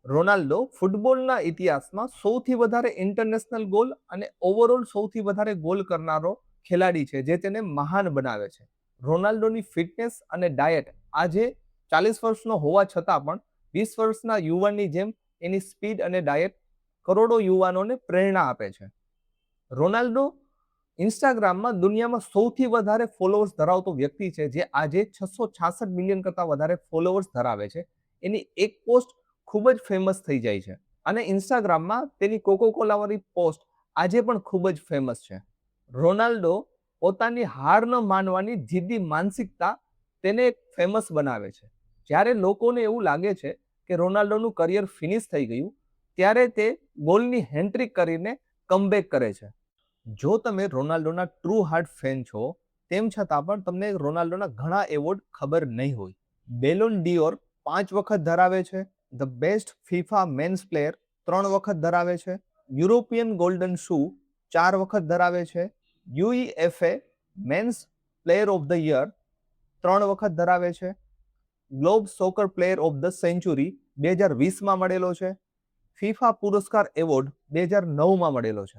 Ronaldo ફૂટબોલના ઇતિહાસમાં સૌથી વધારે ઇન્ટરનેશનલ ગોલ અને ઓવરઓલ સૌથી વધારે ગોલ કરનારો ખેલાડી છે, જે તેને મહાન બનાવે છે. રોનાલ્ડોની ફિટનેસ અને ડાયટ આજે 40 વર્ષનો હોવા છતાં પણ 20 વર્ષના યુવાનની જેમ એની સ્પીડ અને ડાયટ કરોડો યુવાનોને પ્રેરણા આપે છે. રોનાલ્ડો ઇન્સ્ટાગ્રામમાં દુનિયામાં સૌથી વધારે ફોલોઅર્સ ધરાવતો વ્યક્તિ છે, જે આજે 666 મિલિયન કરતાં વધારે ફોલોઅર્સ ધરાવે છે. એની એક પોસ્ટ ખૂબ જ ફેમસ થઈ જાય છે અને ઇન્સ્ટાગ્રામમાં તેની કોકોકોલા વાળી પોસ્ટ આજે પણ ખૂબ જ ફેમસ છે. રોનાલ્ડો પોતાની હાર ન માનવાની જિદ્દી માનસિકતા તેને ફેમસ બનાવે છે. જ્યારે લોકોને એવું લાગે છે કે રોનાલ્ડોનું કરિયર ફિનિશ થઈ ગયું, ત્યારે તે ગોલની હેન્ટ્રિક કરીને કમબેક કરે છે. જો તમે રોનાલ્ડોના ટ્રુ હાર્ટ ફેન છો, તેમ છતાં પણ તમને રોનાલ્ડોના ઘણા એવોર્ડ ખબર નહીં હોય. બેલોન ડિયોર 5 વખત ધરાવે છે. The best FIFA men's player 3 વખત ધરાવે છે. યુરોપિયન ગોલ્ડન શૂ 4 વખત ધરાવે છે. UEFA men's player of the year 3 વખત ધરાવે છે. Globe soccer player of the century 2020માં મળેલો છે. ફિફા પુરસ્કાર એવોર્ડ 2009માં મળેલો છે.